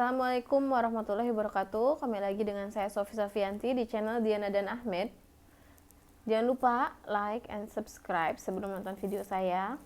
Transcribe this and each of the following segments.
Assalamualaikum warahmatullahi wabarakatuh. Kembali lagi dengan saya Sofi Safianti di channel Diana dan Ahmed. Jangan lupa like and subscribe sebelum nonton video saya.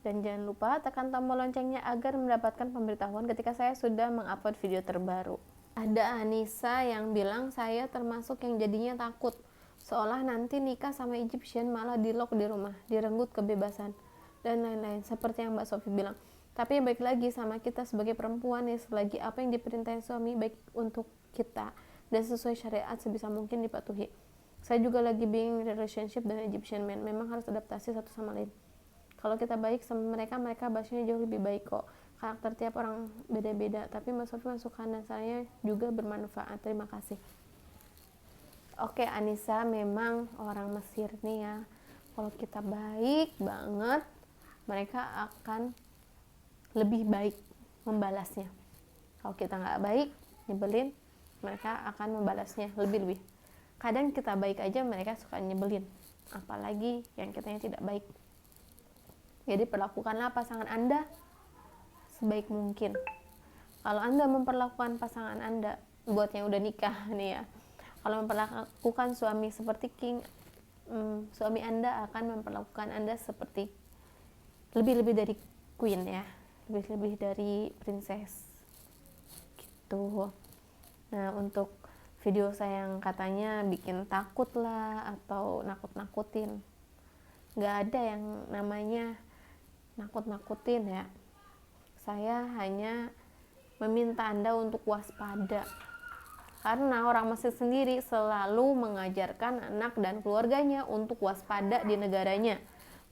Dan jangan lupa tekan tombol loncengnya agar mendapatkan pemberitahuan ketika saya sudah mengupload video terbaru. Ada Anissa yang bilang saya termasuk yang jadinya takut, seolah nanti nikah sama Egyptian malah di-lock di rumah, direnggut kebebasan, dan lain-lain. Seperti yang Mbak Sofi bilang. Tapi baik lagi sama kita sebagai perempuan ya, selagi apa yang diperintahin suami baik untuk kita dan sesuai syariat sebisa mungkin dipatuhi. Saya juga lagi being relationship dengan Egyptian man, memang harus adaptasi satu sama lain. Kalau kita baik sama mereka, mereka bahasanya jauh lebih baik kok. Karakter tiap orang beda-beda, tapi Mbak Sofi masukan dan saya juga bermanfaat. Terima kasih. Oke Anissa, memang orang Mesir nih ya, kalau kita baik banget, mereka akan lebih baik membalasnya. Kalau kita nggak baik, nyebelin, mereka akan membalasnya lebih-lebih. Kadang kita baik aja mereka suka nyebelin, apalagi yang kitanya tidak baik. Jadi perlakukanlah pasangan Anda sebaik mungkin. Kalau Anda memperlakukan pasangan Anda, buat yang udah nikah nih ya, kalau memperlakukan suami seperti king, suami Anda akan memperlakukan Anda seperti lebih-lebih dari queen ya, lebih-lebih dari princess gitu. Nah, untuk video saya yang katanya bikin takut lah atau nakut-nakutin, nggak ada yang namanya nakut-nakutin ya. Saya hanya meminta Anda untuk waspada, karena orang Mesir sendiri selalu mengajarkan anak dan keluarganya untuk waspada di negaranya.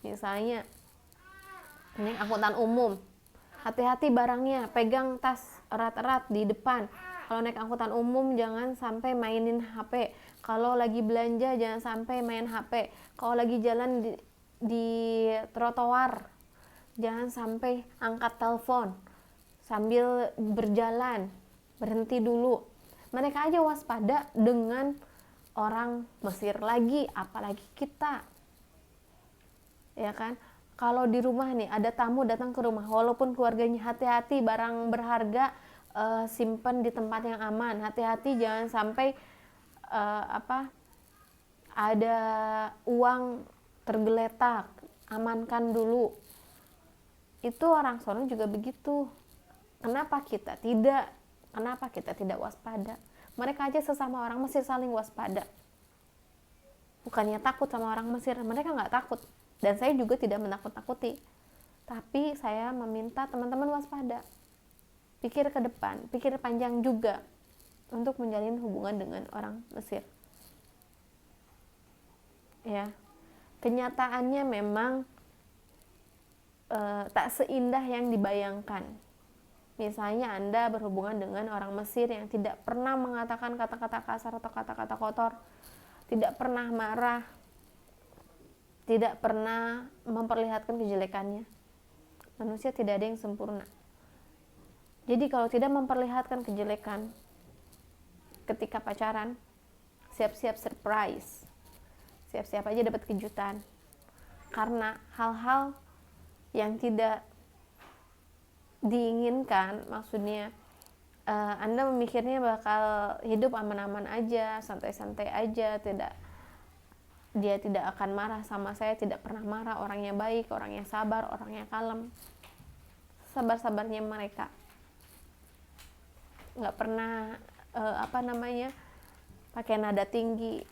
Misalnya ini angkutan umum, hati-hati barangnya, pegang tas erat-erat di depan. Kalau naik angkutan umum jangan sampai mainin HP. Kalau lagi belanja jangan sampai main HP. Kalau lagi jalan di trotoar jangan sampai angkat telepon sambil berjalan, berhenti dulu. Mereka aja waspada dengan orang Mesir lagi, apalagi kita. Ya kan? Kalau di rumah nih ada tamu datang ke rumah, walaupun keluarganya, hati-hati barang berharga simpan di tempat yang aman. Hati-hati jangan sampai ada uang tergeletak, amankan dulu. Itu orang sono juga begitu. Kenapa kita tidak? Kenapa kita tidak waspada? Mereka aja sesama orang Mesir saling waspada. Bukannya takut sama orang Mesir, mereka nggak takut. Dan saya juga tidak menakut-nakuti, tapi saya meminta teman-teman waspada, pikir ke depan, pikir panjang juga untuk menjalin hubungan dengan orang Mesir. Ya, kenyataannya memang tak seindah yang dibayangkan. Misalnya Anda berhubungan dengan orang Mesir yang tidak pernah mengatakan kata-kata kasar atau kata-kata kotor, tidak pernah marah, tidak pernah memperlihatkan kejelekannya. Manusia tidak ada yang sempurna. Jadi kalau tidak memperlihatkan kejelekan ketika pacaran, siap-siap surprise. Siap-siap aja dapat kejutan. Karena hal-hal yang tidak diinginkan, maksudnya Anda memikirnya bakal hidup aman-aman aja, santai-santai aja, dia tidak akan marah sama saya, tidak pernah marah, orangnya baik, orangnya sabar, orangnya kalem. Sabar-sabarnya mereka. Nggak pernah pakai nada tinggi.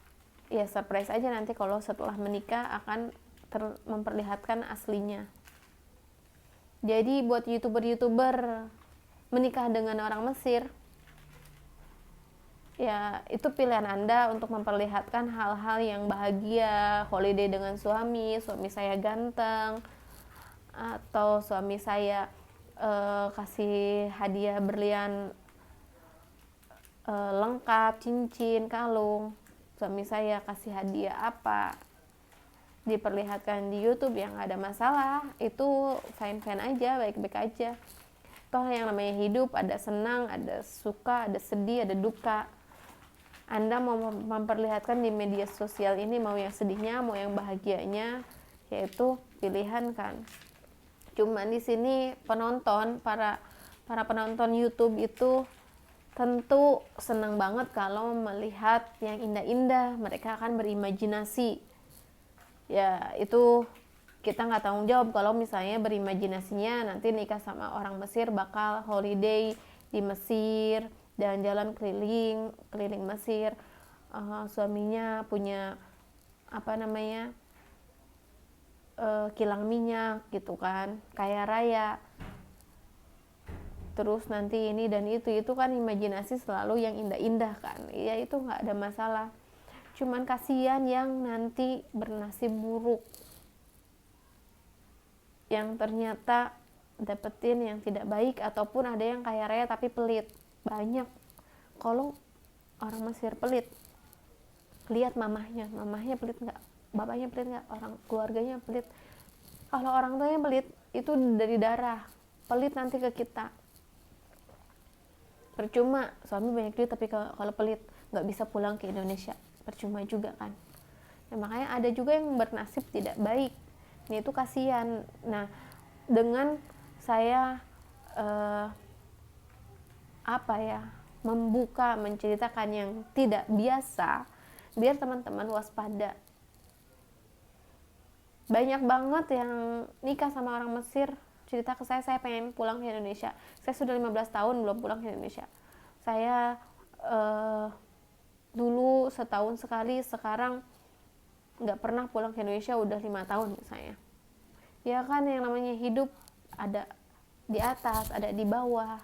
Ya surprise aja nanti kalau setelah menikah akan memperlihatkan aslinya. Jadi buat youtuber menikah dengan orang Mesir, ya itu pilihan Anda untuk memperlihatkan hal-hal yang bahagia, holiday dengan suami saya ganteng, atau suami saya kasih hadiah berlian lengkap, cincin, kalung, suami saya kasih hadiah apa, diperlihatkan di YouTube yang ada masalah, itu fine-fine aja, baik-baik aja. Toh yang namanya hidup ada senang, ada suka, ada sedih, ada duka. Anda mau memperlihatkan di media sosial ini mau yang sedihnya, mau yang bahagianya, yaitu pilihan kan. Cuman di sini penonton, para para penonton YouTube itu tentu senang banget kalau melihat yang indah-indah. Mereka akan berimajinasi. Ya itu kita nggak tanggung jawab kalau misalnya berimajinasinya nanti nikah sama orang Mesir bakal holiday di Mesir, jalan-jalan keliling Mesir, suaminya punya kilang minyak gitu kan, kaya raya, terus nanti ini dan itu kan imajinasi selalu yang indah-indah kan, ya itu nggak ada masalah. Cuman kasihan yang nanti bernasib buruk, yang ternyata dapetin yang tidak baik, ataupun ada yang kaya raya tapi pelit. Banyak. Kalau orang Mesir pelit, lihat mamahnya pelit nggak, bapaknya pelit nggak, orang keluarganya pelit. Kalau orang tuanya pelit, itu dari darah. Pelit nanti ke kita. Percuma suami banyak duit tapi kalau pelit nggak bisa pulang ke Indonesia, percuma juga kan. Nah, makanya ada juga yang bernasib tidak baik. Ini itu kasihan. Nah, dengan saya membuka, menceritakan yang tidak biasa, biar teman-teman waspada. Banyak banget yang nikah sama orang Mesir cerita ke saya pengen pulang ke Indonesia. Saya sudah 15 tahun belum pulang ke Indonesia. Saya dulu setahun sekali, sekarang nggak pernah pulang ke Indonesia udah 5 tahun misalnya. Ya kan, yang namanya hidup ada di atas, ada di bawah.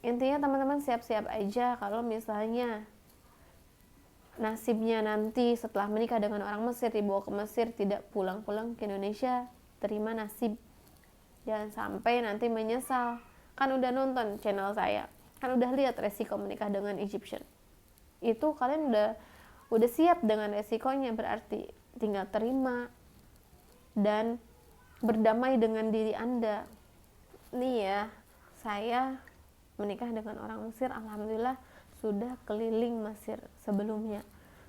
Intinya teman-teman siap-siap aja kalau misalnya nasibnya nanti setelah menikah dengan orang Mesir, dibawa ke Mesir, tidak pulang-pulang ke Indonesia, terima nasib. Jangan sampai nanti menyesal. Kan udah nonton channel saya, kan udah lihat resiko menikah dengan Egyptian. Itu kalian udah siap dengan resikonya, berarti tinggal terima dan berdamai dengan diri Anda. Nih ya, saya menikah dengan orang Mesir, alhamdulillah sudah keliling Mesir sebelumnya.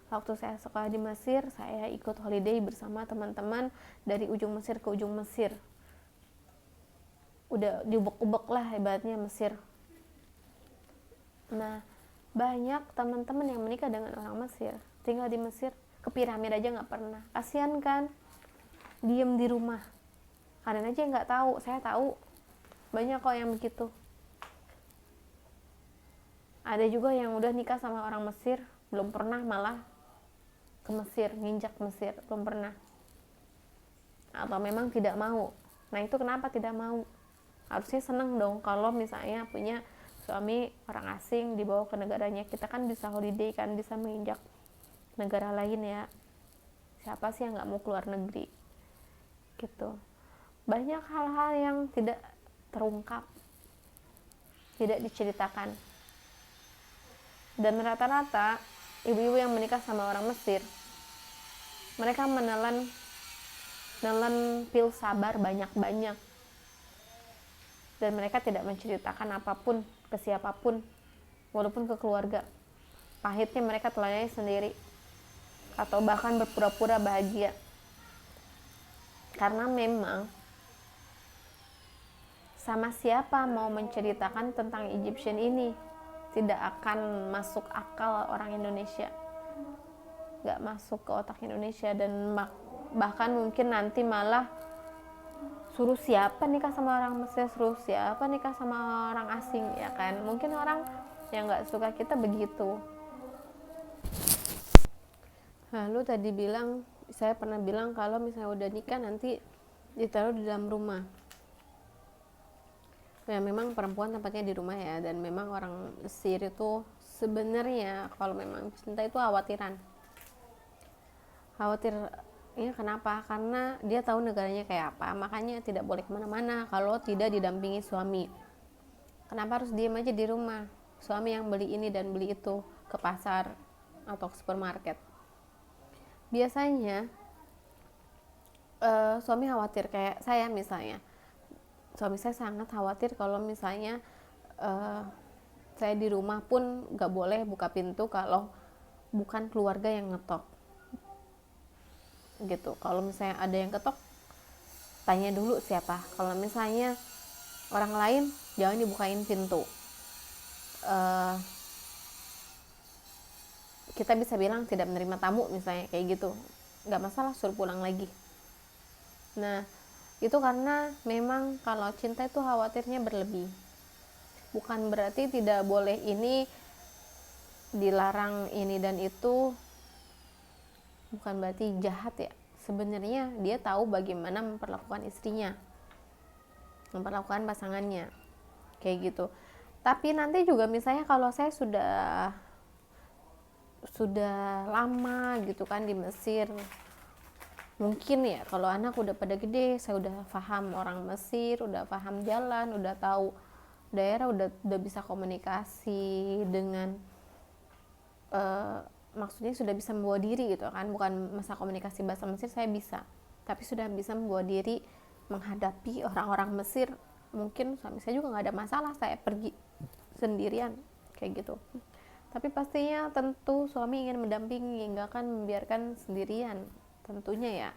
Waktu saya sekolah di Mesir, saya ikut holiday bersama teman-teman dari ujung Mesir ke ujung Mesir. Udah diubek-ubek lah hebatnya Mesir. Nah, banyak teman-teman yang menikah dengan orang Mesir, tinggal di Mesir, ke piramid aja nggak pernah. Kasian kan, diem di rumah. Kalian aja nggak tahu, saya tahu. Banyak kok yang begitu. Ada juga yang udah nikah sama orang Mesir, belum pernah malah ke Mesir, nginjak Mesir, belum pernah. Atau memang tidak mau. Nah itu kenapa tidak mau? Harusnya seneng dong kalau misalnya punya suami orang asing, dibawa ke negaranya. Kita kan bisa holiday kan, bisa menginjak negara lain ya. Siapa sih yang gak mau keluar negeri gitu. Banyak hal-hal yang tidak terungkap, tidak diceritakan. Dan rata-rata ibu-ibu yang menikah sama orang Mesir, mereka menelan pil sabar banyak-banyak, dan mereka tidak menceritakan apapun ke siapapun, walaupun ke keluarga. Pahitnya mereka telannya sendiri, atau bahkan berpura-pura bahagia. Karena memang sama siapa mau menceritakan tentang Egyptian ini, tidak akan masuk akal orang Indonesia, gak masuk ke otak Indonesia. Dan bahkan mungkin nanti malah suruh siapa nikah sama orang Mesir, suruh siapa nikah sama orang asing, ya kan. Mungkin orang yang gak suka kita begitu. Lalu tadi saya pernah bilang kalau misalnya udah nikah nanti ditaruh di dalam rumah. Ya memang perempuan tempatnya di rumah ya, dan memang orang Mesir itu sebenarnya kalau memang cinta itu khawatir ya. Kenapa? Karena dia tahu negaranya kayak apa, makanya tidak boleh kemana-mana kalau tidak didampingi suami. Kenapa harus diam aja di rumah? Suami yang beli ini dan beli itu ke pasar atau ke supermarket. Biasanya suami khawatir, kayak saya misalnya. Suami saya sangat khawatir kalau misalnya saya di rumah pun gak boleh buka pintu kalau bukan keluarga yang ngetok gitu. Kalau misalnya ada yang ketok, tanya dulu siapa. Kalau misalnya orang lain jangan dibukain pintu. Kita bisa bilang tidak menerima tamu misalnya kayak gitu, nggak masalah, suruh pulang lagi. Nah itu karena memang kalau cinta itu khawatirnya berlebih. Bukan berarti tidak boleh ini, dilarang ini dan itu, bukan berarti jahat ya. Sebenarnya dia tahu bagaimana memperlakukan istrinya, memperlakukan pasangannya kayak gitu. Tapi nanti juga misalnya kalau saya sudah lama gitu kan di Mesir, mungkin ya kalau anak udah pada gede, saya udah paham orang Mesir, udah paham jalan, udah tahu daerah, udah bisa komunikasi dengan maksudnya sudah bisa membawa diri gitu kan, bukan masa komunikasi bahasa Mesir saya bisa, tapi sudah bisa membawa diri menghadapi orang-orang Mesir. Mungkin suami saya juga nggak ada masalah saya pergi sendirian kayak gitu. Tapi pastinya tentu suami ingin mendampingi, nggak akan membiarkan sendirian tentunya ya.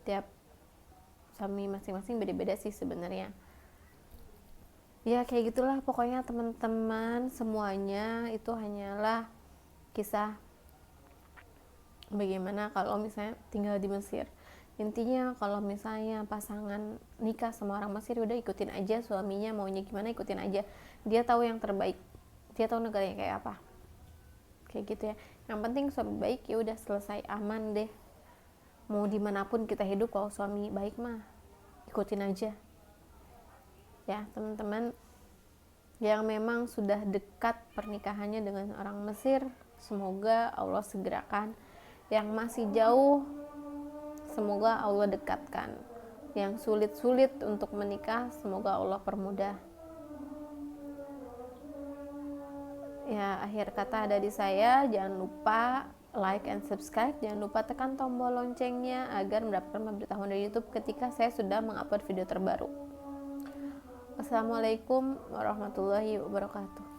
Tiap suami masing-masing beda-beda sih sebenarnya. Ya kayak gitulah pokoknya teman-teman, semuanya itu hanyalah kisah bagaimana kalau misalnya tinggal di Mesir. Intinya kalau misalnya pasangan nikah sama orang Mesir, udah ikutin aja suaminya maunya gimana, ikutin aja. Dia tahu yang terbaik, dia tahu negaranya kayak apa, kayak gitu ya. Yang penting suami baik, ya udah selesai, aman deh. Mau dimanapun kita hidup, kalau suami baik mah ikutin aja ya teman-teman. Yang memang sudah dekat pernikahannya dengan orang Mesir, semoga Allah segerakan. Yang masih jauh, semoga Allah dekatkan. Yang sulit-sulit untuk menikah, semoga Allah permudah. Ya, akhir kata dari saya, jangan lupa like and subscribe, jangan lupa tekan tombol loncengnya agar mendapatkan pemberitahuan dari YouTube ketika saya sudah mengupload video terbaru. Wassalamualaikum warahmatullahi wabarakatuh.